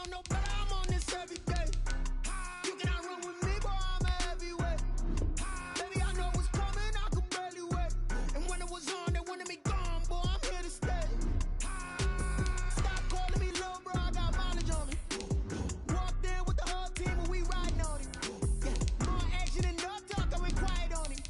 no better, I'm on this every day. You cannot run with me, boy, I'm a heavyweight. Baby, I know what's coming, I could barely wait. And when it was on, they wanted me gone, boy, I'm here to stay. Stop calling me little bro, I got mileage on me. Walked in with the whole team and we riding on it. Yeah, more action and no talk, I went quiet on it.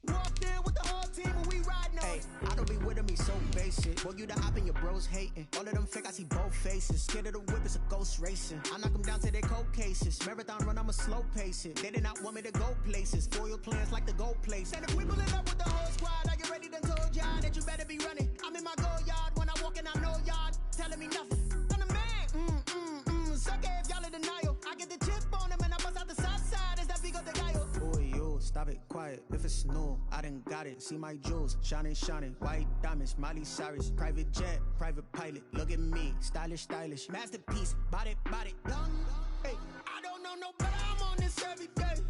Walked in with the whole team and we riding on it. I don't be with me so basic. Boy, you the op and your bros hating. All of them fake, I see both faces. Scared of the whip, it's a ghost racing. I knock them down to their cold cases. Marathon run, I'ma slow pace it. They did not want me to go places. Foil plans like the gold place. And if we pulling up with the whole squad, I get ready to told y'all that you better be running. I'm in my go yard when I walk in, I know y'all telling me nothing. I'm the man, suck it if y'all in denial. I get the chip on them and I bust out the south side. Is that big of the guy? Boy, you, stop it, quiet. If it's new, I done got it. See my jewels, shining, shining. White diamonds, Miley Cyrus. Private jet, private pilot. Look at me, stylish, stylish. Masterpiece, body, young. Hey, I don't know no better, I'm on this every day.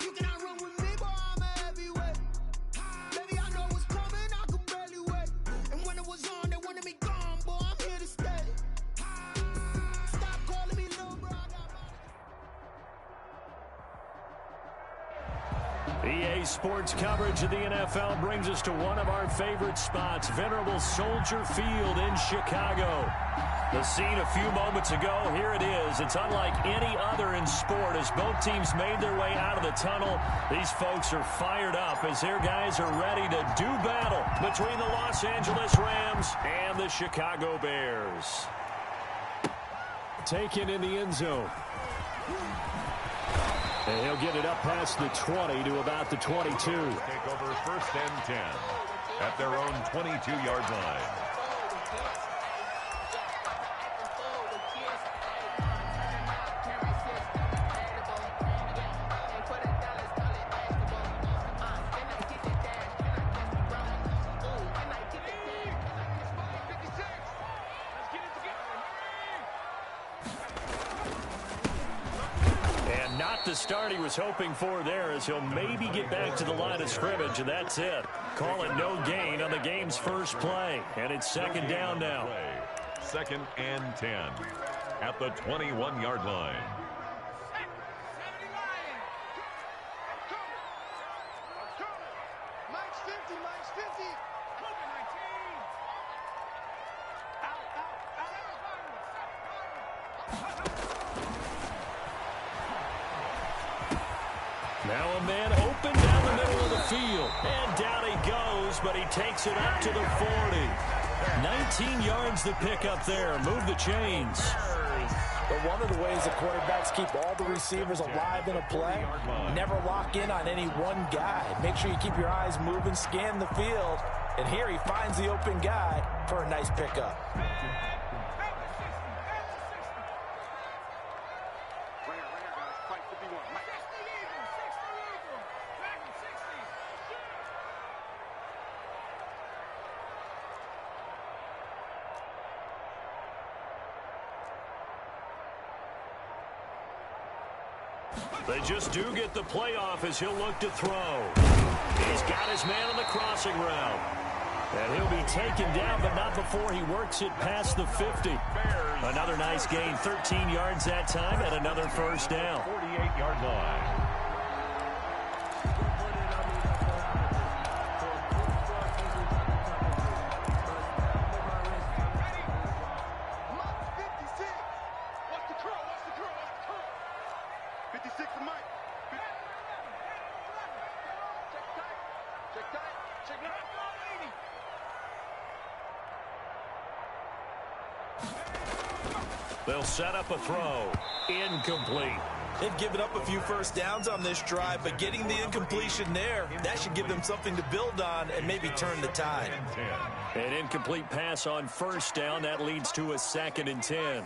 You cannot run with me, boy, I'm a heavyweight. Baby, I know what's coming, I could barely wait. And when it was on, they wanted me gone, boy, I'm here to stay. Stop calling me little bro, I got EA Sports coverage of the NFL brings us to one of our favorite spots, venerable Soldier Field in Chicago. The scene a few moments ago, here it is. It's unlike any other in sport as both teams made their way out of the tunnel. These folks are fired up as their guys are ready to do battle between the Los Angeles Rams and the Chicago Bears. Taken in the end zone. And he'll get it up past the 20 to about the 22. Take over 1st and 10 at their own 22-yard line. The start he was hoping for there as he'll maybe get back to the line of scrimmage, and that's it. Call it no gain on the game's first play, and it's 2nd down now. 2nd and 10 at the 21-yard line. Now a man open down the middle of the field. And down he goes, but he takes it up to the 40. 19 yards to pick up there. Move the chains. But one of the ways the quarterbacks keep all the receivers alive in a play, never lock in on any one guy. Make sure you keep your eyes moving, scan the field. And here he finds the open guy for a nice pickup. They just do get the playoff as he'll look to throw. He's got his man on the crossing route. And he'll be taken down, but not before he works it past the 50. Another nice gain, 13 yards that time, and another 1st down. 48-yard line. They'll set up a throw. Incomplete. They've given up a few 1st downs on this drive, but getting the incompletion there, that should give them something to build on and maybe turn the tide. An incomplete pass on 1st down. That leads to a 2nd and 10.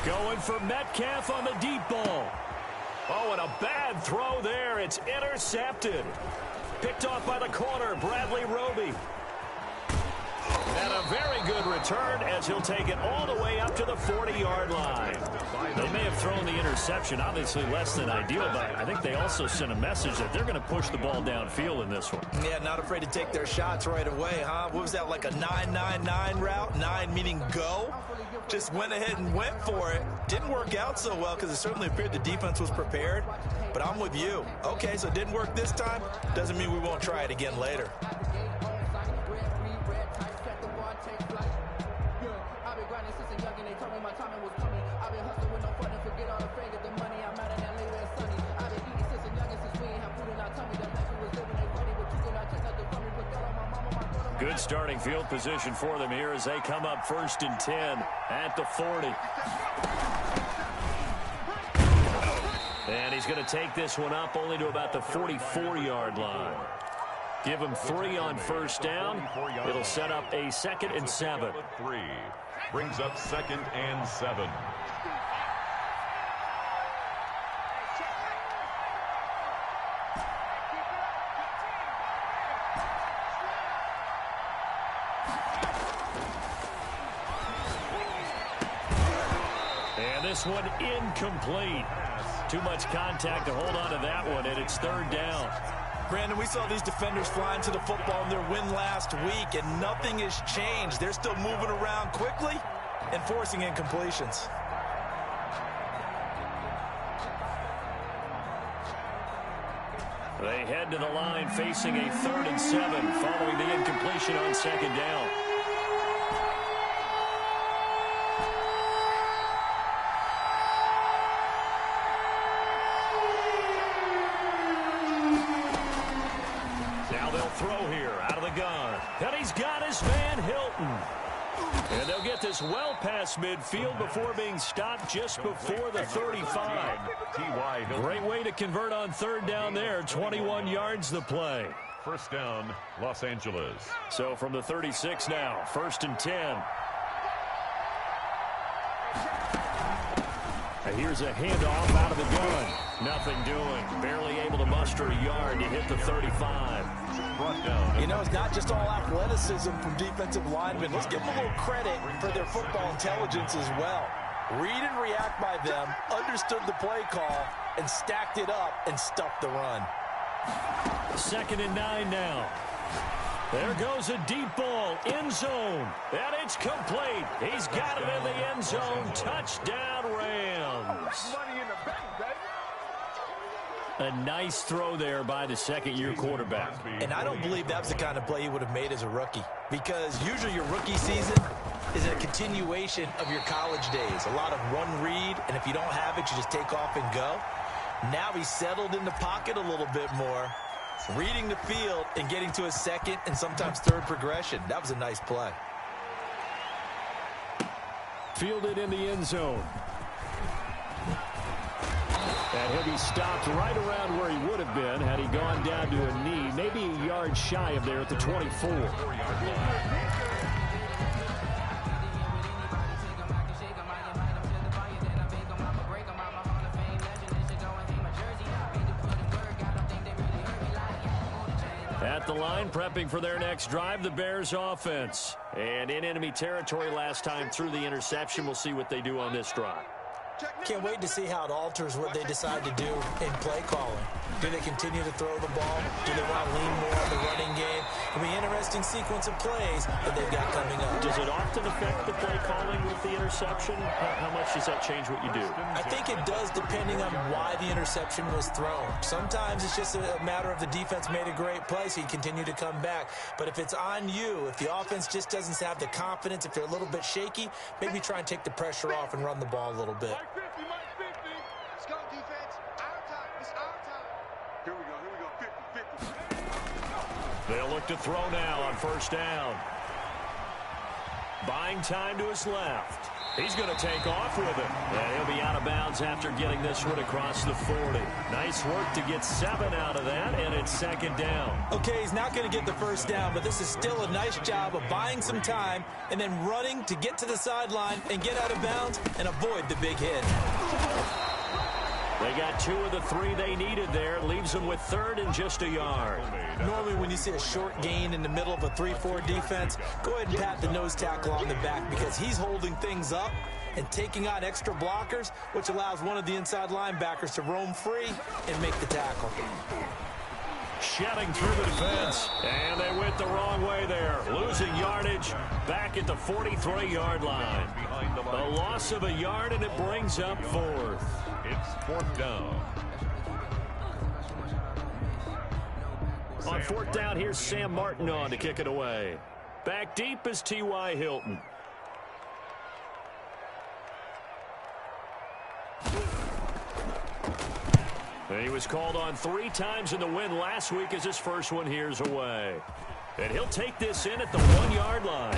Going for Metcalf on the deep ball. Oh, and a bad throw there. It's intercepted. Picked off by the corner, Bradley Roby. And a very good return as he'll take it all the way up to the 40-yard line. They may have thrown the interception, obviously less than ideal, but I think they also sent a message that they're going to push the ball downfield in this one. Yeah, not afraid to take their shots right away, huh? What was that, like a 9-9-9 route? 9 meaning go? Just went ahead and went for it. Didn't work out so well because it certainly appeared the defense was prepared. But I'm with you. Okay, so it didn't work this time. Doesn't mean we won't try it again later. Good starting field position for them here as they come up 1st and 10 at the 40. And he's going to take this one up only to about the 44-yard line. Give him 3 on 1st down. It'll set up a 2nd and 7. 3 brings up 2nd and 7. This one incomplete. Too much contact to hold on to that one, and it's 3rd down. Brandon, we saw these defenders flying to the football in their win last week, and nothing has changed. They're still moving around quickly and forcing incompletions. They head to the line facing a 3rd and 7 following the incompletion on 2nd down. Throw here out of the gun. And he's got his man Hilton. And they'll get this well past midfield before being stopped just before the 35. Great way to convert on 3rd down there. 21 yards the play. 1st down, Los Angeles. So from the 36 now, 1st and 10. Here's a handoff out of the gun. Nothing doing. Barely able to muster a yard to hit the 35. You know, it's not just all athleticism from defensive linemen. Let's give them a little credit for their football intelligence as well. Read and react by them, understood the play call, and stacked it up and stuffed the run. 2nd and 9 now. There goes a deep ball, end zone, and it's complete. He's got it in the end zone. Touchdown, Rams. A nice throw there by the 2nd-year quarterback. And I don't believe that was the kind of play he would have made as a rookie, because usually your rookie season is a continuation of your college days. A lot of one read, and if you don't have it, you just take off and go. Now he's settled in the pocket a little bit more, reading the field and getting to a 2nd and sometimes 3rd progression. That was a nice play. Fielded in the end zone. And he'll be stopped right around where he would have been had he gone down to a knee, maybe a yard shy of there at the 24. At the line, prepping for their next drive, the Bears offense. And in enemy territory last time through the interception. We'll see what they do on this drive. Can't wait to see how it alters what they decide to do in play calling. Do they continue to throw the ball? Do they want to lean more on the running game? It'll be an interesting sequence of plays that they've got coming up. Does it often affect the play calling with the interception? How much does that change what you do? I think it does, depending on why the interception was thrown. Sometimes it's just a matter of the defense made a great play, so you continue to come back. But if it's on you, if the offense just doesn't have the confidence, if they're a little bit shaky, maybe try and take the pressure off and run the ball a little bit. Let's go, defense. Our time. It's our time. Here we go. 50-50. They'll look to throw now on 1st down. Buying time to his left. He's going to take off with it. And he'll be out of bounds after getting this one across the 40. Nice work to get 7 out of that, and it's 2nd down. Okay, he's not going to get the 1st down, but this is still a nice job of buying some time and then running to get to the sideline and get out of bounds and avoid the big hit. They got 2 of the 3 they needed there. Leaves them with 3rd and just a yard. Normally when you see a short gain in the middle of a 3-4 defense, go ahead and pat the nose tackle on the back because he's holding things up and taking on extra blockers, which allows one of the inside linebackers to roam free and make the tackle. Shedding through the defense, and they went the wrong way there. Losing yardage back at the 43-yard line. A loss of a yard, and it brings up 4th. It's 4th down. On 4th down, here's Sam Martin on to kick it away. Back deep is T.Y. Hilton. He was called on 3 times in the win last week as his first one here's away. And he'll take this in at the 1-yard line.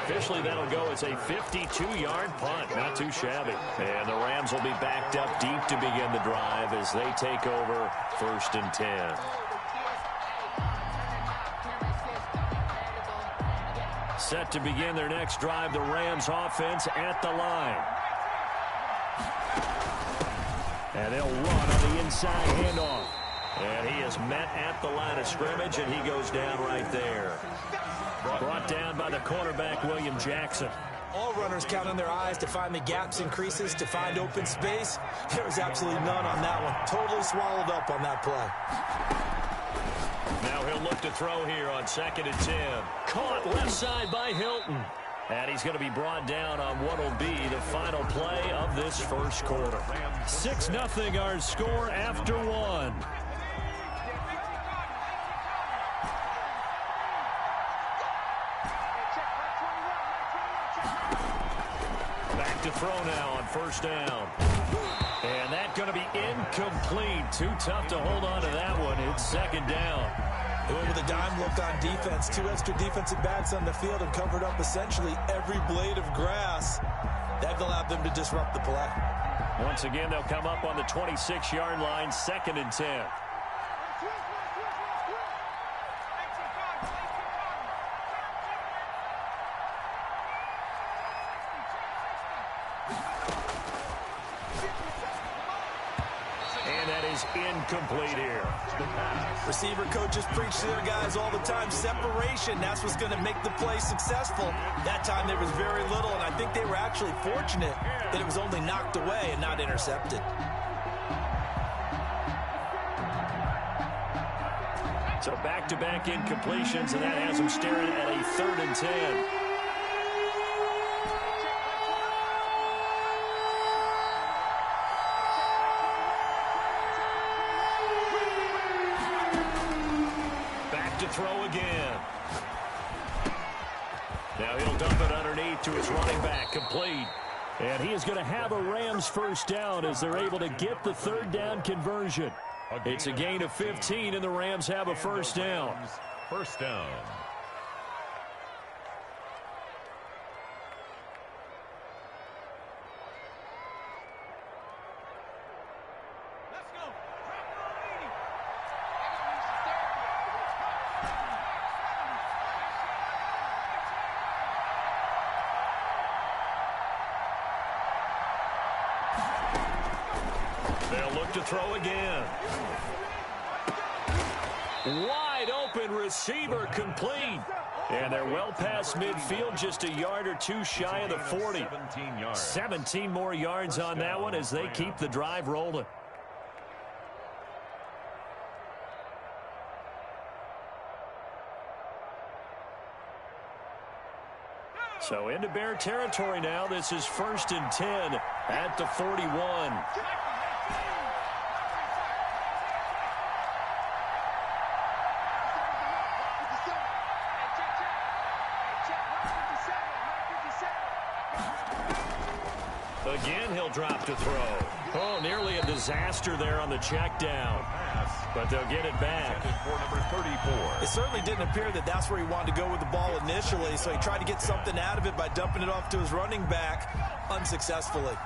Officially, that'll go as a 52-yard punt. Not too shabby. And the Rams will be backed up deep to begin the drive as they take over 1st and 10. Set to begin their next drive, the Rams offense at the line. And they'll run on the inside handoff. And he is met at the line of scrimmage, and he goes down right there. Brought down by the cornerback, William Jackson. All runners count on their eyes to find the gaps and creases, to find open space. There was absolutely none on that one. Totally swallowed up on that play. Now he'll look to throw here on 2nd and 10. Caught left side by Hilton. And he's going to be brought down on what will be the final play of this first quarter. 6-0 our score after 1. Back to throw now on 1st down. And that's going to be incomplete. Too tough to hold on to that one. It's 2nd down. They went with a dime look on defense. 2 extra defensive backs on the field and covered up essentially every blade of grass. That allowed them to disrupt the play. Once again, they'll come up on the 26-yard line, 2nd and 10. And that is incomplete here. Receiver coaches preach to their guys all the time. Separation, that's what's going to make the play successful. That time there was very little, and I think they were actually fortunate that it was only knocked away and not intercepted. So back-to-back incompletions, and that has them staring at a 3rd and 10. To throw again. Now he'll dump it underneath to his running back, complete. And he is going to have a Rams 1st down as they're able to get the 3rd down conversion. It's a gain of 15, and the Rams have a 1st down. 1st down. They'll look to throw again. Wide open receiver, complete. And they're well past midfield, just a yard or 2 shy of the 40. 17 more yards on that one as they keep the drive rolling. So into Bear territory now. This is 1st and 10 at the 41. Again, he'll drop to throw. Oh, nearly a disaster there on the check down. But they'll get it back. For number 34. It certainly didn't appear that that's where he wanted to go with the ball initially, so he tried to get something out of it by dumping it off to his running back unsuccessfully.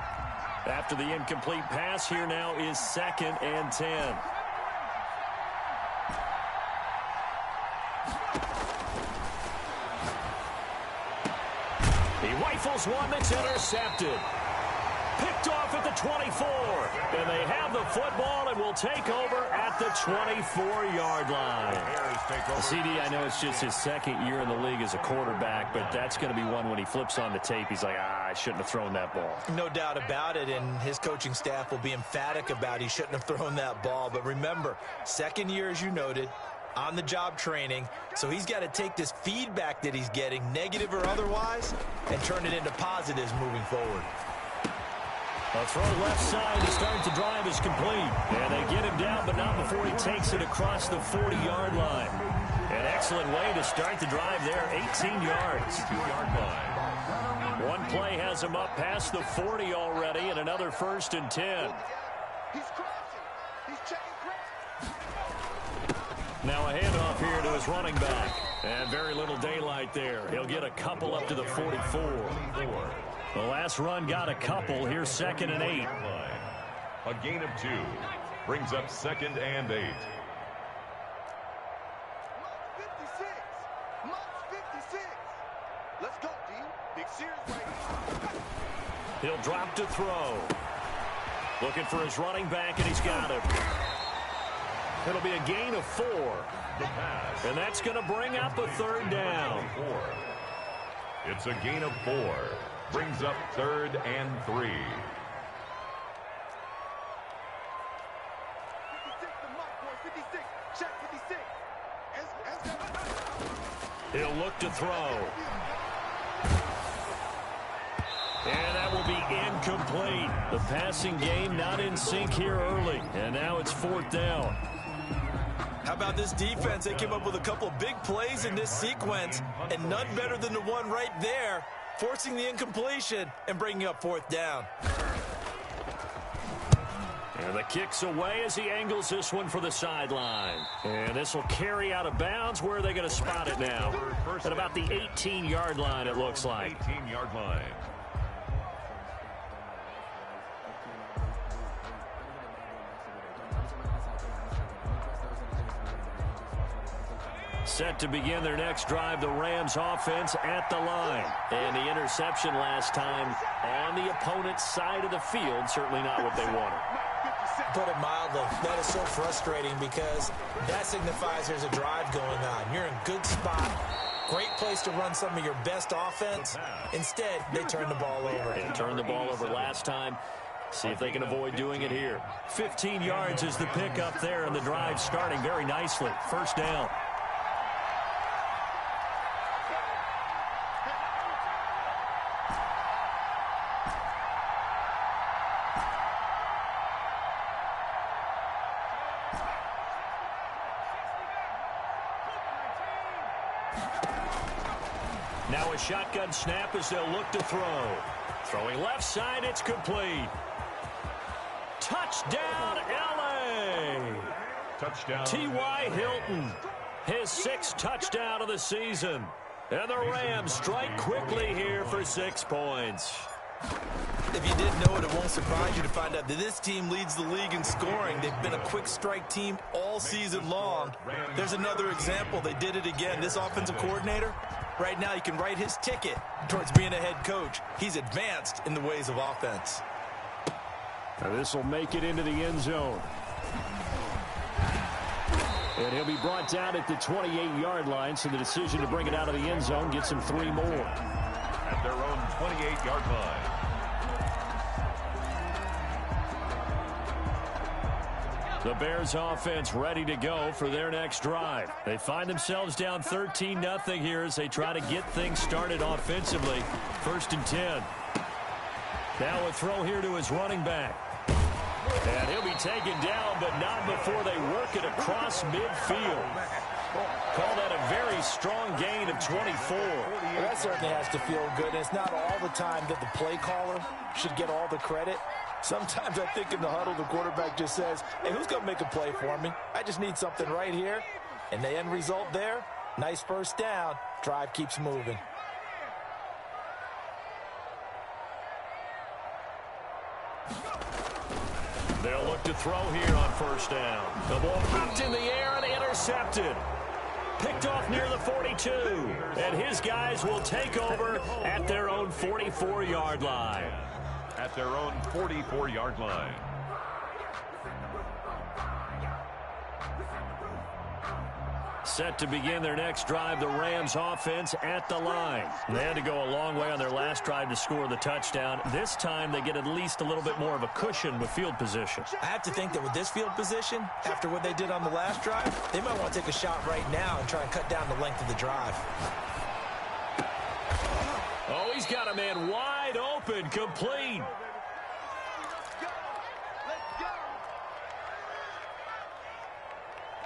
After the incomplete pass, here now is 2nd and 10. He rifles one that's intercepted. Picked off at the 24. And they have the football and will take over at the 24-yard line. CD, I know it's just his second year in the league as a quarterback, but that's going to be one when he flips on the tape. He's like, I shouldn't have thrown that ball. No doubt about it, and his coaching staff will be emphatic about he shouldn't have thrown that ball. But remember, second year, as you noted, on-the-job training, so he's got to take this feedback that he's getting, negative or otherwise, and turn it into positives moving forward. A throw left side to start the drive is complete. And they get him down, but not before he takes it across the 40-yard line. An excellent way to start the drive there, 18 yards. 2-yard line. One play has him up past the 40 already, and another 1st and 10. Now a handoff here to his running back. And very little daylight there. He'll get a couple up to the 44. The last run got a couple. Here's 2nd and 8. A gain of 2 brings up 2nd and 8. Let's go, D. Big Sears right here. He'll drop to throw. Looking for his running back, and he's got him. It'll be a gain of 4. The pass. And that's going to bring up a 3rd down. It's a gain of 4. Brings up 3rd and 3. 56 to Mike, boy. 56. Check 56. He'll look to throw. And that will be incomplete. The passing game not in sync here early. And now it's 4th down. How about this defense? They came up with a couple of big plays in this sequence, and none better than the one right there, forcing the incompletion and bringing up 4th down. And the kick's away as he angles this one for the sideline. And this will carry out of bounds. Where are they going to spot it now? At about the 18-yard line, it looks like. 18-yard line. Set to begin their next drive, the Rams offense at the line. And the interception last time on the opponent's side of the field, certainly not what they wanted. Put it mildly, that is so frustrating because that signifies there's a drive going on. You're in a good spot, great place to run some of your best offense. Instead, they turn the ball over. They turned the ball over last time. See if they can avoid doing it here. 15 yards is the pickup there, and the drive starting very nicely. 1st down. Now a shotgun snap as they'll look to throw. Throwing left side, it's complete. Touchdown, L.A. Touchdown. T.Y. Hilton, his 6th touchdown of the season. And the Rams strike quickly here for 6 points. If you didn't know it, it won't surprise you to find out that this team leads the league in scoring. They've been a quick strike team all season long. There's another example. They did it again. This offensive coordinator, right now, you can write his ticket towards being a head coach. He's advanced in the ways of offense. Now this will make it into the end zone. And he'll be brought down at the 28-yard line, so the decision to bring it out of the end zone gets him 3 more. At their own 28-yard line. The Bears offense ready to go for their next drive. They find themselves down 13-0 here as they try to get things started offensively. 1st and 10. Now a throw here to his running back. And he'll be taken down, but not before they work it across midfield. Call that a very strong gain of 24. Well, that certainly has to feel good. And it's not all the time that the play caller should get all the credit. Sometimes I think in the huddle, the quarterback just says, hey, who's going to make a play for me? I just need something right here. And the end result there, nice 1st down. Drive keeps moving. They'll look to throw here on 1st down. The ball popped in the air and intercepted. Picked off near the 42. And his guys will take over at their own 44-yard line. at their own 44-yard line. Set to begin their next drive, the Rams offense at the line. They had to go a long way on their last drive to score the touchdown. This time they get at least a little bit more of a cushion with field position. I have to think that with this field position, after what they did on the last drive, they might want to take a shot right now and try and cut down the length of the drive. Oh, he's got a man wide open, complete.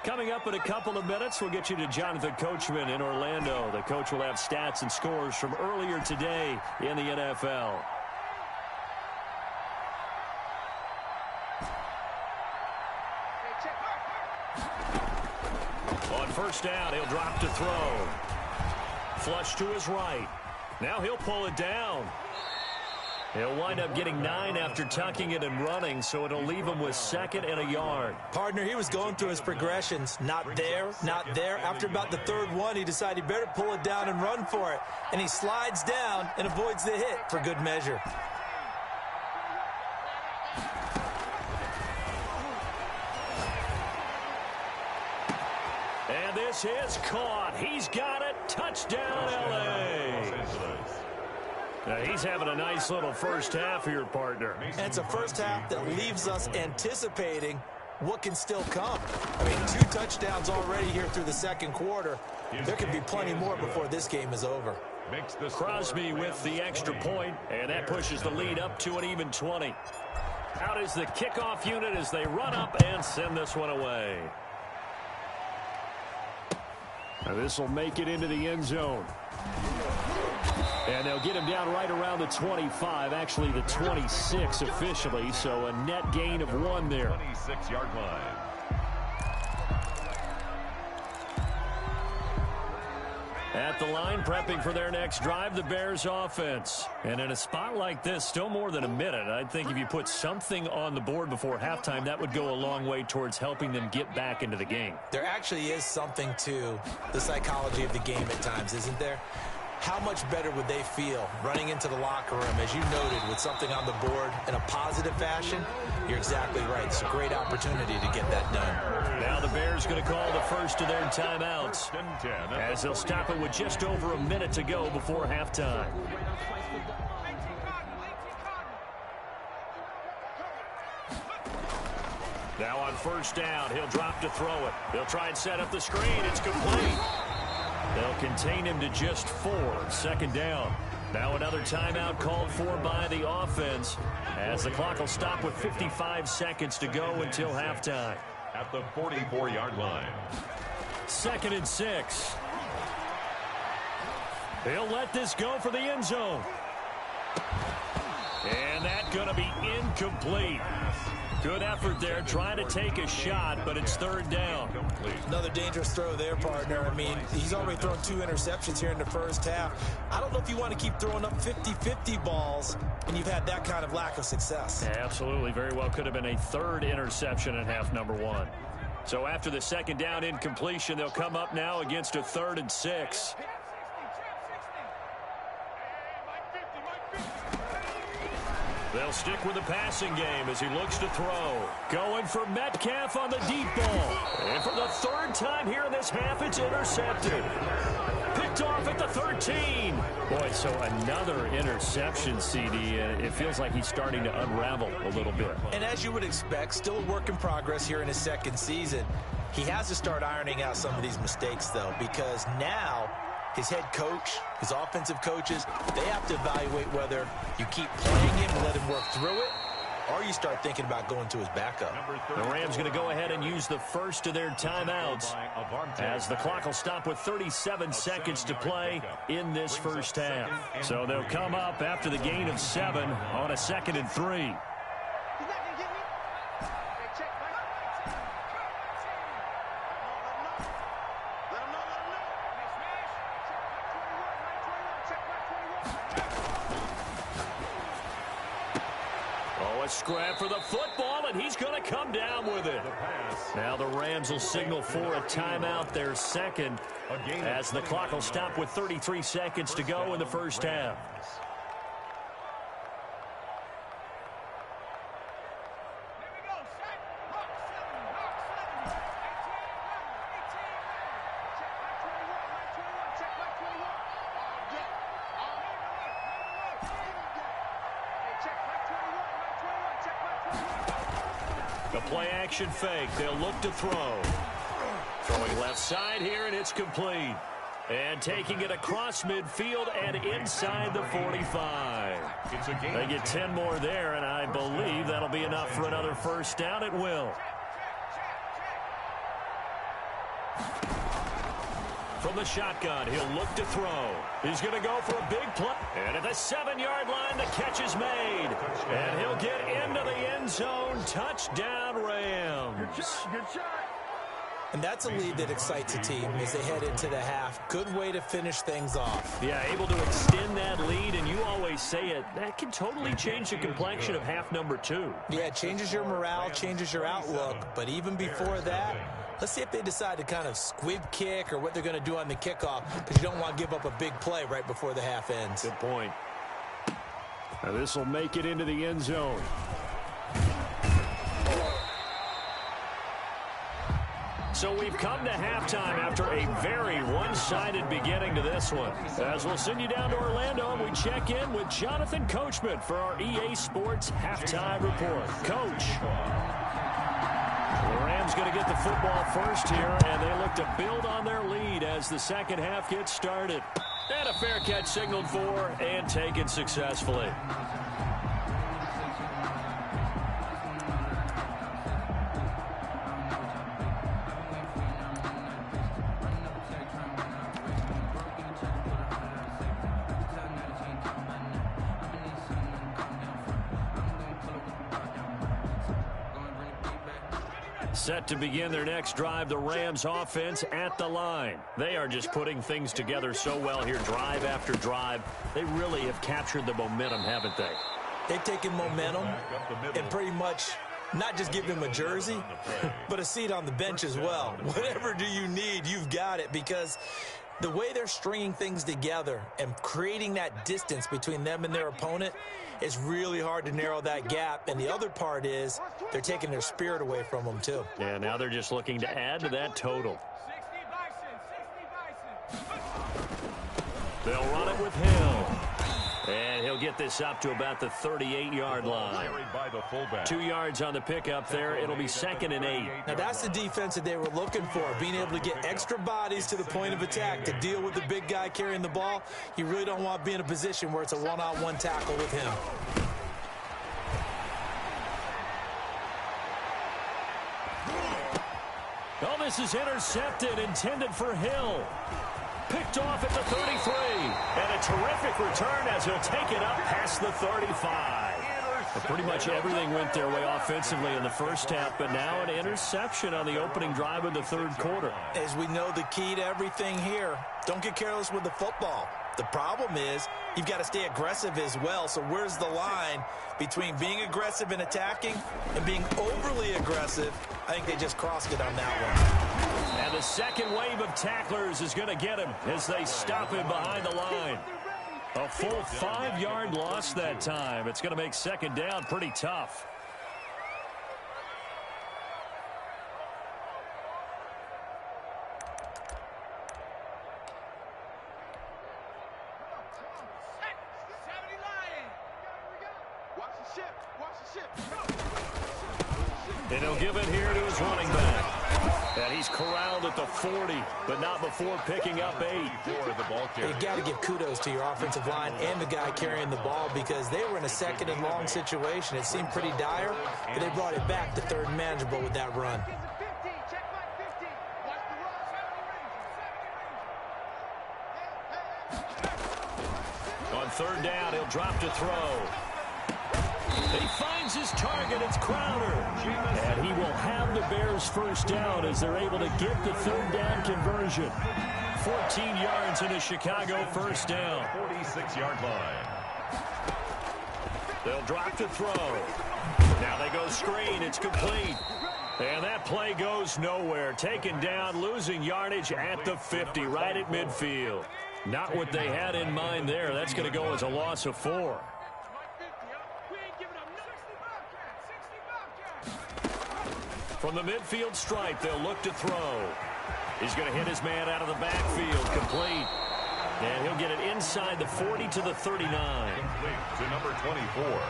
Coming up in a couple of minutes, we'll get you to Jonathan Coachman in Orlando. The coach will have stats and scores from earlier today in the NFL. On first down, he'll drop to throw. Flush to his right. Now he'll pull it down. He'll wind up getting 9 after tucking it and running, so it'll leave him with 2nd and a yard. Partner, he was going through his progressions. Not there, not there. After about the third one, he decided he better pull it down and run for it. And he slides down and avoids the hit for good measure. And this is caught. He's got it. Touchdown, L.A. Now, he's having a nice little first half here, partner. And it's a first half that leaves us anticipating what can still come. I mean, 2 touchdowns already here through the second quarter. There could be plenty more before this game is over. Crosby with the extra point, and that pushes the lead up to an even 20. Out is the kickoff unit as they run up and send this one away. Now this will make it into the end zone. And they'll get him down right around the 25, actually the 26 officially, so a net gain of 1 there. 26-yard line. At the line, prepping for their next drive, the Bears offense. And in a spot like this, still more than a minute, I think if you put something on the board before halftime, that would go a long way towards helping them get back into the game. There actually is something to the psychology of the game at times, isn't there? How much better would they feel running into the locker room, as you noted, with something on the board in a positive fashion? You're exactly right. It's a great opportunity to get that done. Now the Bears going to call the first of their timeouts as they'll stop it with just over a minute to go before halftime. Now on first down, he'll drop to throw it. They'll try and set up the screen. It's complete. They'll contain him to just 4. 2nd down. Now another timeout called for by the offense as the clock will stop with 55 seconds to go until halftime. At the 44-yard line. 2nd and 6. He'll let this go for the end zone. And that's going to be incomplete. Good effort there, trying to take a shot, but it's 3rd down. Another dangerous throw there, partner. I mean, he's already thrown 2 interceptions here in the first half. I don't know if you want to keep throwing up 50-50 balls, and you've had that kind of lack of success. Yeah, absolutely. Very well could have been a 3rd interception in half number 1. So after the 2nd down incompletion, they'll come up now against a 3rd and 6. They'll stick with the passing game as he looks to throw. Going for Metcalf on the deep ball. And for the 3rd time here in this half, it's intercepted. Picked off at the 13. Boy, so another interception, CD. And it feels like he's starting to unravel a little bit. And as you would expect, still a work in progress here in his 2nd season. He has to start ironing out some of these mistakes, though, because now his head coach, his offensive coaches, they have to evaluate whether you keep playing him and let him work through it, or you start thinking about going to his backup. The Rams going to go ahead and use the first of their timeouts as the clock will stop with 37 seconds to play in this first half. So they'll come up after the gain of 7 on a 2nd and 3. Scrap for the football, and he's going to come down with it. Now the Rams will signal for a timeout, their 2nd, as the clock will stop with 33 seconds to go in the first half. The play-action fake. They'll look to throw. Throwing left side here, and it's complete. And taking it across midfield and inside the 45. They get 10 more there, and I believe that'll be enough for another first down. It will. From the shotgun, he'll look to throw. He's going to go for a big play. And at the 7-yard line, the catch is made. And he'll get into the end zone. Touchdown, Rams. Good shot. And that's a lead that excites a team as they head into the half. Good way to finish things off. Yeah, able to extend that lead, and you always say it, that can totally change the complexion of half number 2. Yeah, it changes your morale, changes your outlook. But even before that, let's see if they decide to kind of squib kick or what they're going to do on the kickoff, because you don't want to give up a big play right before the half ends. Good point. Now this will make it into the end zone. So we've come to halftime after a very one-sided beginning to this one. As we'll send you down to Orlando, we check in with Jonathan Coachman for our EA Sports Halftime Report. Coach. The Rams going to get the football first here, and they look to build on their lead as the second half gets started. And a fair catch signaled for and taken successfully. Set to begin their next drive, the Rams offense at the line. They are just putting things together so well here, drive after drive. They really have captured the momentum, haven't they? They've taken momentum and pretty much not just give him a jersey, but a seat on the bench as well. Whatever do you need, you've got it, because the way they're stringing things together and creating that distance between them and their opponent, it's really hard to narrow that gap. And the other part is they're taking their spirit away from them, too. Yeah, now they're just looking to add to that total. They'll run it with Hill. And he'll get this up to about the 38-yard line. 2 yards on the pickup there. It'll be 2nd and 8. Now, that's the defense that they were looking for, being able to get extra bodies to the point of attack to deal with the big guy carrying the ball. You really don't want to be in a position where it's a one-on-one tackle with him. Oh, this is intercepted, intended for Hill. Picked off at the 33. And a terrific return as he'll take it up past the 35. But pretty much everything went their way offensively in the first half, but now an interception on the opening drive of the third quarter. As we know, the key to everything here, don't get careless with the football. The problem is you've got to stay aggressive as well. So where's the line between being aggressive and attacking and being overly aggressive? I think they just crossed it on that one. And the second wave of tacklers is going to get him as they stop him behind the line. A full 5-yard loss that time. It's going to make second down pretty tough. And he'll give it here to his running back. And he's corralled at the 40, but not before picking up 8. You've got to give kudos to your offensive line and the guy carrying the ball, because they were in a 2nd and long situation. It seemed pretty dire, but they brought it back to 3rd and manageable with that run. On 3rd down, he'll drop to throw. He finds his target. It's Crowder. And he will have the Bears first down as they're able to get the 3rd down conversion. 14 yards in a Chicago first down. 46-yard line. They'll drop to throw. Now they go screen. It's complete. And that play goes nowhere. Taken down, losing yardage at the 50, right at midfield. Not what they had in mind there. That's going to go as a loss of 4. From the midfield stripe, they'll look to throw. He's going to hit his man out of the backfield, complete. And he'll get it inside the 40 to the 39. Complete to number 24.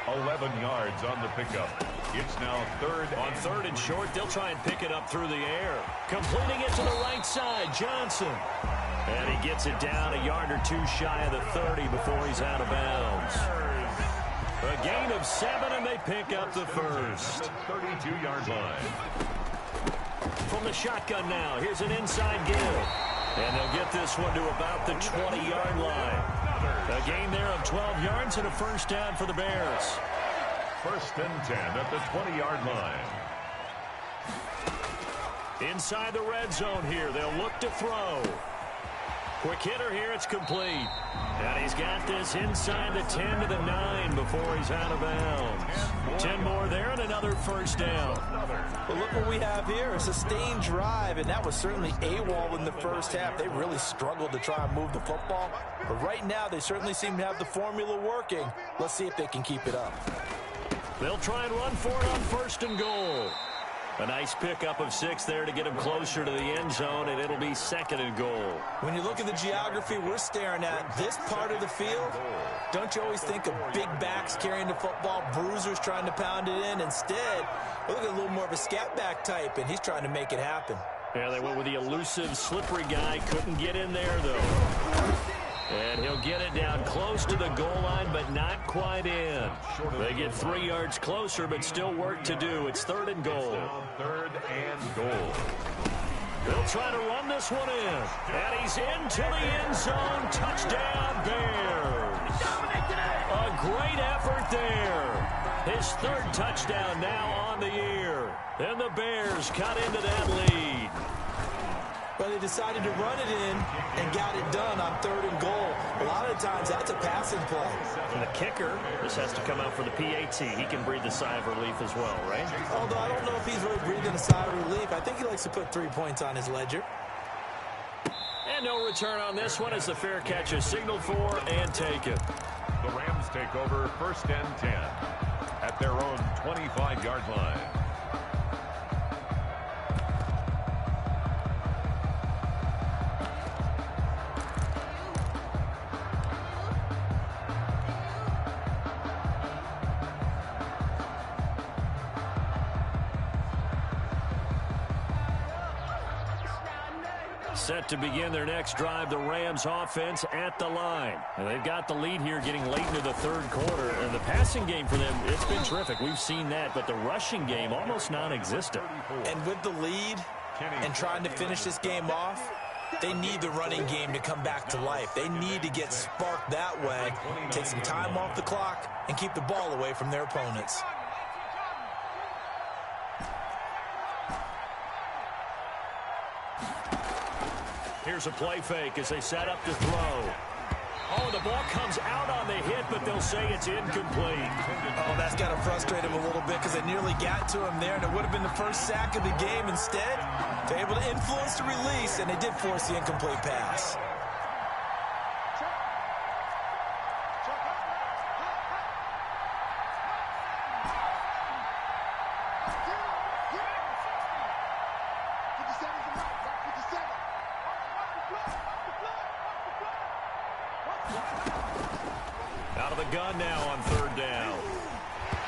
11 yards on the pickup. It's now third. On third and short, they'll try and pick it up through the air. Completing it to the right side, Johnson. And he gets it down a yard or two shy of the 30 before he's out of bounds. A gain of 7, and they pick up the first. 32-yard line. From the shotgun now, here's an inside give. And they'll get this one to about the 20-yard line. A gain there of 12 yards and a first down for the Bears. First and 10 at the 20-yard line. Inside the red zone here, they'll look to throw. Quick hitter here, it's complete. And he's got this inside the 10 to the 9 before he's out of bounds. 10 more there and another first down. Well, look what we have here, a sustained drive, and that was certainly AWOL in the first half. They really struggled to try and move the football. But right now, they certainly seem to have the formula working. Let's see if they can keep it up. They'll try and run for it on first and goal. A nice pickup of 6 there to get him closer to the end zone, and it'll be second and goal. When you look at the geography we're staring at, this part of the field, don't you always think of big backs carrying the football, bruisers trying to pound it in? Instead, look at a little more of a scat back type, and he's trying to make it happen. Yeah, they went with the elusive, slippery guy. Couldn't get in there, though. And he'll get it down close to the goal line, but not quite in. They get 3 yards closer, but still work to do. It's third and goal. Third and goal. They'll try to run this one in. And he's into the end zone. Touchdown, Bears. A great effort there. His third touchdown now on the year. And the Bears cut into that lead. But they decided to run it in and got it done on third and goal. A lot of times, that's a passing play. And the kicker, this has to come out for the PAT. He can breathe a sigh of relief as well, right? Although I don't know if he's really breathing a sigh of relief. I think he likes to put 3 points on his ledger. And no return on this one as the fair catch is signaled for and taken. The Rams take over first and 10 at their own 25-yard line. Set to begin their next drive, the Rams offense at the line. And they've got the lead here getting late into the third quarter. And the passing game for them, it's been terrific. We've seen that, but the rushing game almost non-existent. And with the lead and trying to finish this game off, they need the running game to come back to life. They need to get sparked that way, take some time off the clock, and keep the ball away from their opponents. Here's a play fake as they set up to throw. Oh, the ball comes out on the hit, but they'll say it's incomplete. Oh, that's got to frustrate him a little bit because they nearly got to him there, and it would have been the first sack of the game. Instead, they're able to influence the release, and they did force the incomplete pass. Out of the gun now on third down.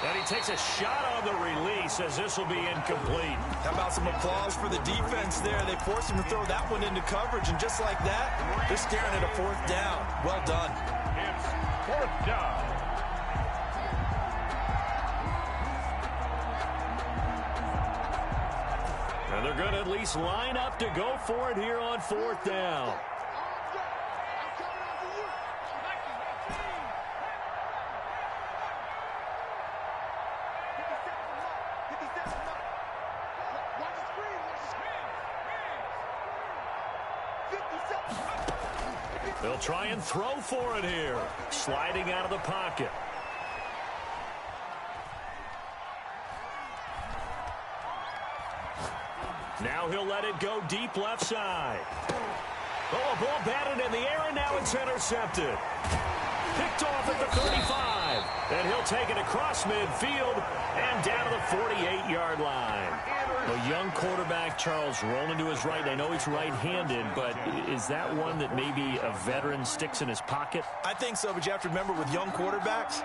And he takes a shot on the release as this will be incomplete. How about some applause for the defense there? They forced him to throw that one into coverage, and just like that, they're staring at a fourth down. Well done. It's fourth down. And they're going to at least line up to go for it here on fourth down. They'll try and throw for it here. Sliding out of the pocket. Now he'll let it go deep left side. Oh, a ball batted in the air, and now it's intercepted. Picked off at the 35. And he'll take it across midfield and down to the 48-yard line. A young quarterback, Charles, rolling to his right. I know he's right-handed, but is that one that maybe a veteran sticks in his pocket? I think so, but you have to remember with young quarterbacks,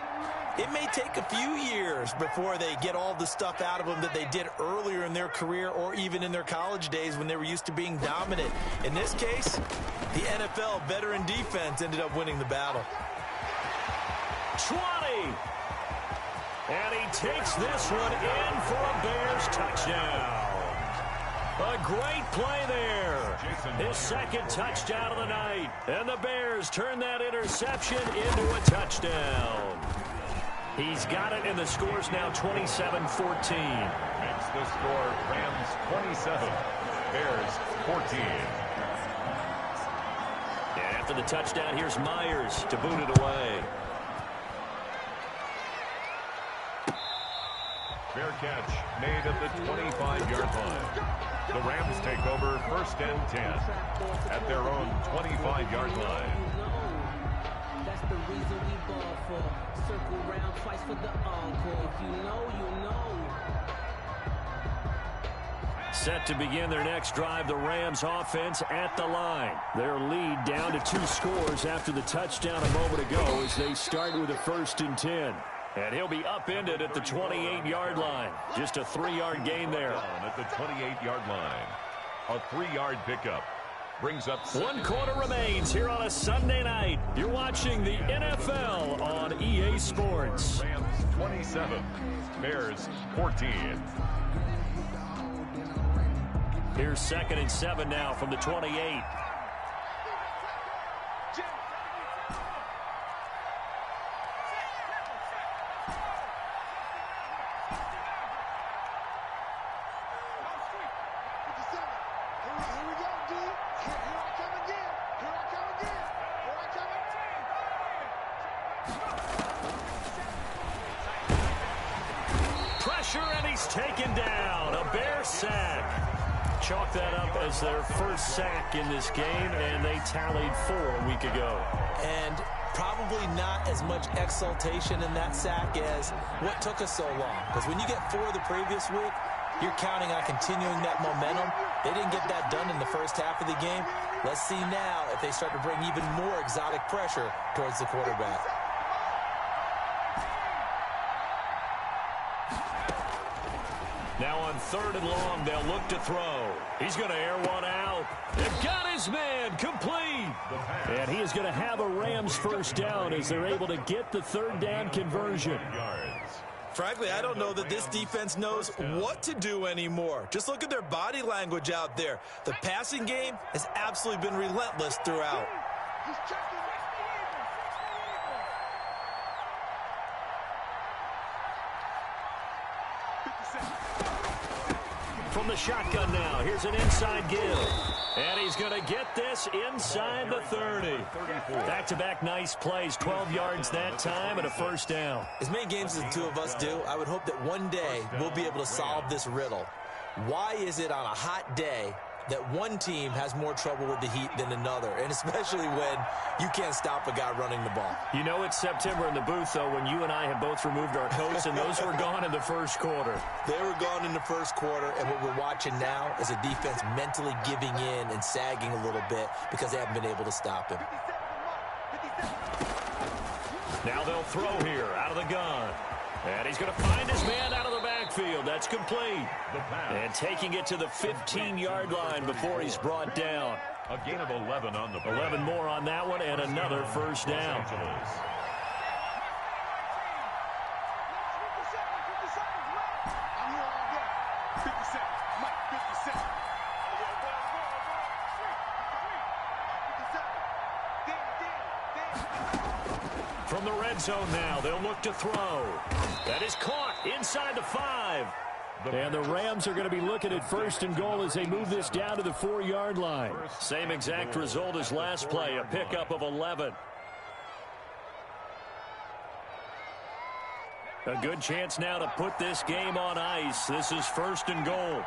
It may take a few years before they get all the stuff out of them that they did earlier in their career or even in their college days when they were used to being dominant. In this case, the NFL veteran defense ended up winning the battle. 20. And he takes this one in for a Bears touchdown. A great play there. His second touchdown of the night. And the Bears turn that interception into a touchdown. He's got it, and the score's now 27-14. Makes the score Rams 27, Bears 14. And after the touchdown, here's Myers to boot it away. Fair catch made at the 25-yard line. The Rams take over 1st and 10 at their own 25-yard line. That's the reason we ball for. Circle round twice for the encore. If you know, you know. Set to begin their next drive, the Rams offense at the line. Their lead down to 2 scores after the touchdown a moment ago as they start with a 1st and 10. And he'll be upended at the 28-yard line. Just a 3-yard gain there. At the 28-yard line. A 3-yard pickup. Brings up 1 quarter remains here on a Sunday night. You're watching the NFL on EA Sports. Rams 27, Bears 14. Here's 2nd and 7 now from the 28. And he's taken down. A Bear sack. Chalk that up as their first sack in this game, and they tallied 4 a week ago. And probably not as much exultation in that sack as what took us so long. Because when you get 4 the previous week, you're counting on continuing that momentum. They didn't get that done in the first half of the game. Let's see now if they start to bring even more exotic pressure towards the quarterback. Now on 3rd and long, they'll look to throw. He's going to air one out. They've got his man complete. And he is going to have a Rams first down as they're able to get the 3rd down conversion. Frankly, I don't know that this defense knows what to do anymore. Just look at their body language out there. The passing game has absolutely been relentless throughout. From the shotgun now, here's an inside give. And he's going to get this inside the 30. Back-to-back nice plays, 12 yards that time and a first down. As many games as the two of us do, I would hope that one day we'll be able to solve this riddle. Why is it on a hot day that one team has more trouble with the heat than another, and especially when you can't stop a guy running the ball? You know it's September in the booth, though, when you and I have both removed our coats, and those were gone in the first quarter. They were gone in the first quarter, and what we're watching now is a defense mentally giving in and sagging a little bit because they haven't been able to stop him. Now they'll throw here out of the gun. And he's going to find his man out of the backfield. That's complete. And taking it to the 15-yard line before he's brought down. A gain of 11 on the play. 11 more on that one and another first down. From the red zone now, they'll look to throw. That is caught inside the 5. And the Rams are going to be looking at 1st and goal as they move this down to the 4-yard line. Same exact result as last play, a pickup of 11. A good chance now to put this game on ice. This is 1st and goal.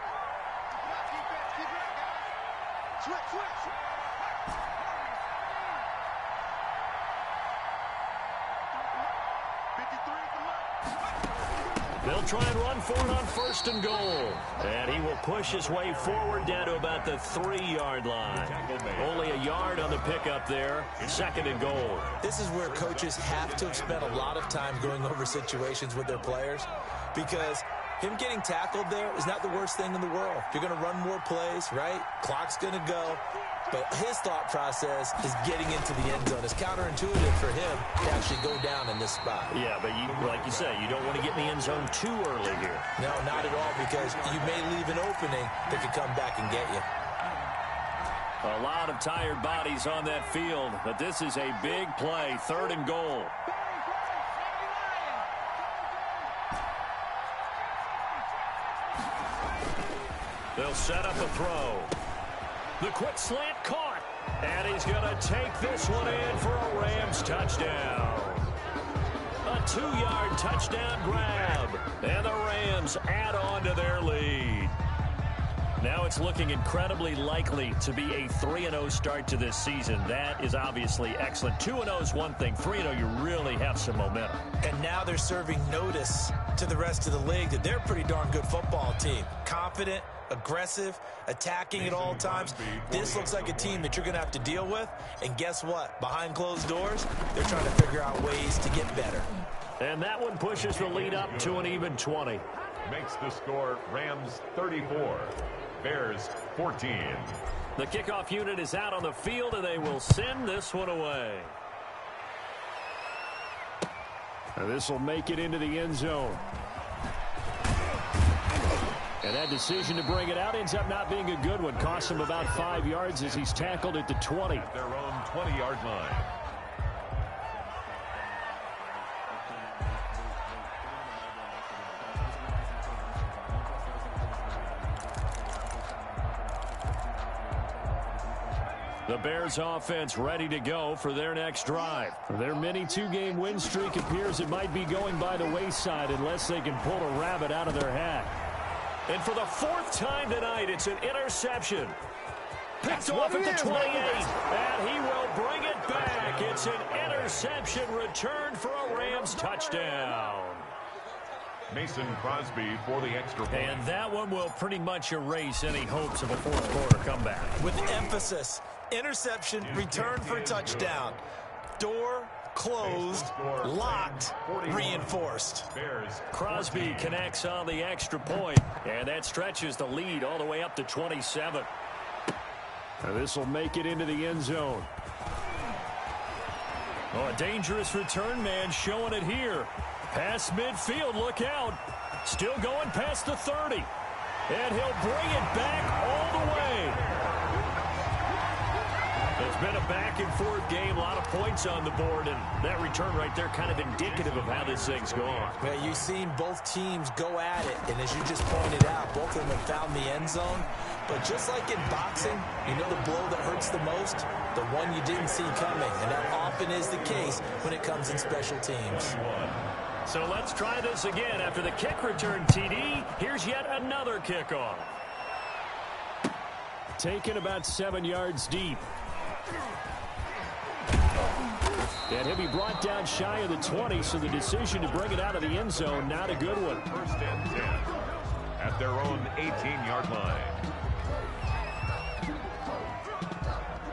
They'll try and run for it on 1st and goal. And he will push his way forward down to about the 3-yard line. Only a yard on the pickup there. 2nd and goal. This is where coaches have to have spent a lot of time going over situations with their players, because him getting tackled there is not the worst thing in the world. You're going to run more plays, right? Clock's going to go. But his thought process is getting into the end zone. It's counterintuitive for him to actually go down in this spot. Yeah, but like you say, you don't want to get in the end zone too early here. No, not at all, because you may leave an opening that could come back and get you. A lot of tired bodies on that field, but this is a big play. 3rd and goal. They'll set up a throw. The quick slant caught. And he's going to take this one in for a Rams touchdown. A 2-yard touchdown grab. And the Rams add on to their lead. Now it's looking incredibly likely to be a 3-0 start to this season. That is obviously excellent. 2-0 is one thing. 3-0, you really have some momentum. And now they're serving notice to the rest of the league that they're a pretty darn good football team. Confident, aggressive, attacking at all times. This looks like a team that you're going to have to deal with. And guess what? Behind closed doors, they're trying to figure out ways to get better. And that one pushes the lead up to an even 20. Makes the score Rams 34, Bears 14. The kickoff unit is out on the field, and they will send this one away. And this will make it into the end zone. And that decision to bring it out ends up not being a good one. Costs him about 5 yards as he's tackled at the 20. At their own 20-yard line. The Bears offense ready to go for their next drive. Their mini 2-game win streak appears it might be going by the wayside unless they can pull a rabbit out of their hat. And for the 4th time tonight, it's an interception. Picked off at the 28, and he will bring it back. It's an interception return for a Rams touchdown. Mason Crosby for the extra point. And that one will pretty much erase any hopes of a 4th quarter comeback. With emphasis, interception, return for touchdown. Door closed, locked, reinforced. Crosby connects on the extra point, and that stretches the lead all the way up to 27. This will make it into the end zone. Oh, a dangerous return man showing it here. Past midfield, look out. Still going past the 30. And he'll bring it back all the way. It's been a back-and-forth game, a lot of points on the board, and that return right there kind of indicative of how this thing's going. Well, you've seen both teams go at it, and as you just pointed out, both of them have found the end zone. But just like in boxing, you know the blow that hurts the most? The one you didn't see coming, and that often is the case when it comes in special teams. So let's try this again. After the kick return, TD, here's yet another kickoff. Taken about 7 yards deep. And he'll be brought down shy of the 20, so the decision to bring it out of the end zone, not a good one. 1st and 10 at their own 18-yard line.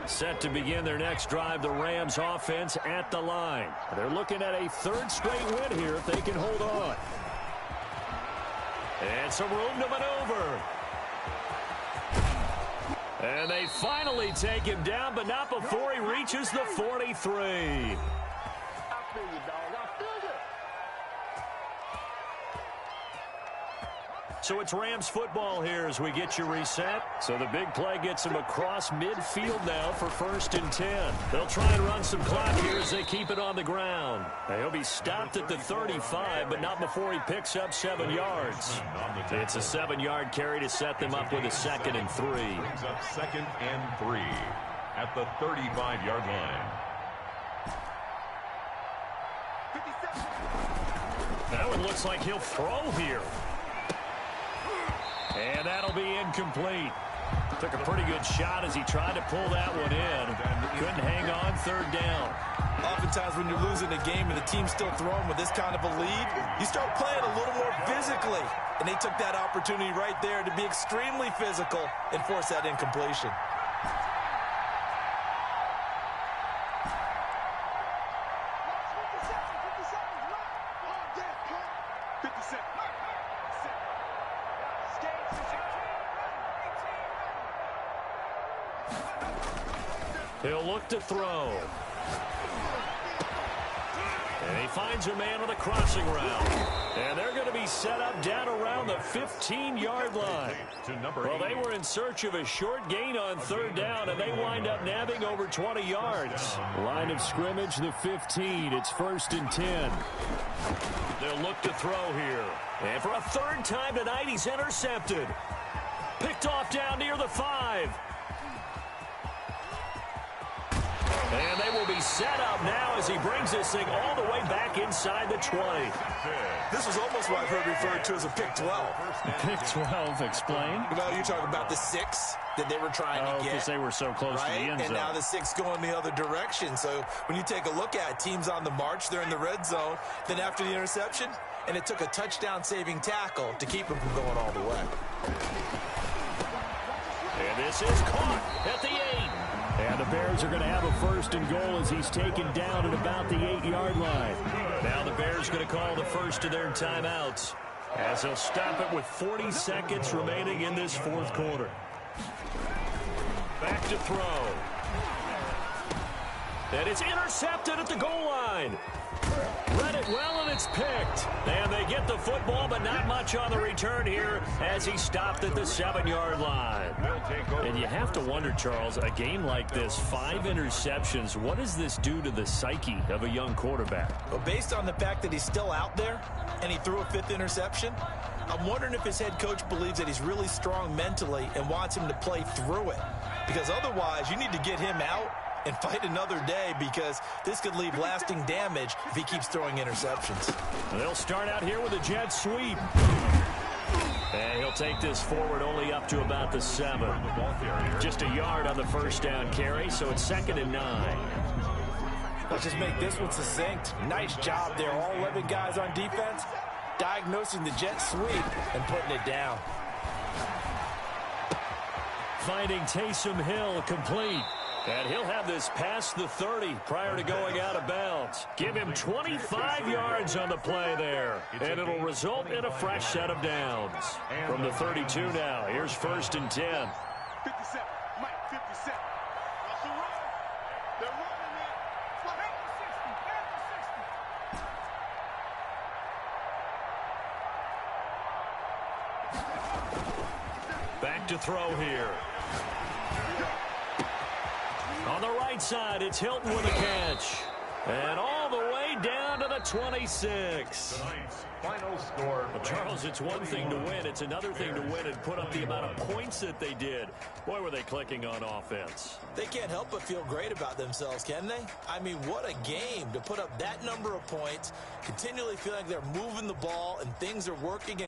Set to begin their next drive, the Rams offense at the line. They're looking at a 3rd straight win here if they can hold on. And some room to maneuver. And they finally take him down, but not before he reaches the 43. So it's Rams football here as we get you reset. So the big play gets him across midfield now for 1st and 10. They'll try and run some clock here as they keep it on the ground. He'll be stopped at the 35, but not before he picks up 7 yards. It's a 7-yard carry to set them up with a 2nd and 3. Brings up 2nd and 3 at the 35-yard line. That one looks like he'll throw here. And that'll be incomplete. Took a pretty good shot as he tried to pull that one in. Couldn't hang on 3rd down. Oftentimes when you're losing a game and the team's still throwing with this kind of a lead, you start playing a little more physical. quickly. And they took that opportunity right there to be extremely physical and force that incompletion. He'll look to throw. And he finds a man on the crossing route. And they're going to be set up down around the 15-yard line. Well, they were in search of a short gain on third down, and they wind up nabbing over 20 yards. Line of scrimmage, the 15. It's 1st and 10. They'll look to throw here. And for a third time tonight, he's intercepted. Picked off down near the 5. And they will be set up now as he brings this thing all the way back inside the 20. This was almost what I've heard referred to as a pick 12. Pick 12, explain. Well, you're talking about the 6 that they were trying to get. Because they were so close to the end zone. And now the 6 going the other direction. So when you take a look at teams on the march, they're in the red zone. Then after the interception, and it took a touchdown-saving tackle to keep him from going all the way. And this is caught at the 8. And the Bears are going to have a 1st and goal as he's taken down at about the 8-yard line. Now the Bears going to call the first of their timeouts as they'll stop it with 40 seconds remaining in this 4th quarter. Back to throw. And it's intercepted at the goal line. Read it well, and it's picked. And they get the football, but not much on the return here as he stopped at the 7-yard line. And you have to wonder, Charles, a game like this, 5 interceptions, what does this do to the psyche of a young quarterback? Well, based on the fact that he's still out there and he threw a 5th interception, I'm wondering if his head coach believes that he's really strong mentally and wants him to play through it. Because otherwise, you need to get him out and fight another day, because this could leave lasting damage if he keeps throwing interceptions. They'll start out here with a jet sweep. And he'll take this forward only up to about the 7. Just a yard on the 1st down carry, so it's 2nd and 9. Let's just make this one succinct. Nice job there. All 11 guys on defense diagnosing the jet sweep and putting it down. Finding Taysom Hill complete. And he'll have this past the 30 prior to going out of bounds. Give him 25 yards on the play there. And it'll result in a fresh set of downs. From the 32 now, here's 1st and 10. 57, Mike, 57. That's the run. They're running it. Back to 60, Back to throw here. On the right side, it's Hilton with a catch. And all the way down to the 26. Final score. Well, Charles, it's one thing to win. It's another thing to win and put up the amount of points that they did. Boy, were they clicking on offense. They can't help but feel great about themselves, can they? I mean, what a game to put up that number of points, continually feeling like they're moving the ball and things are working.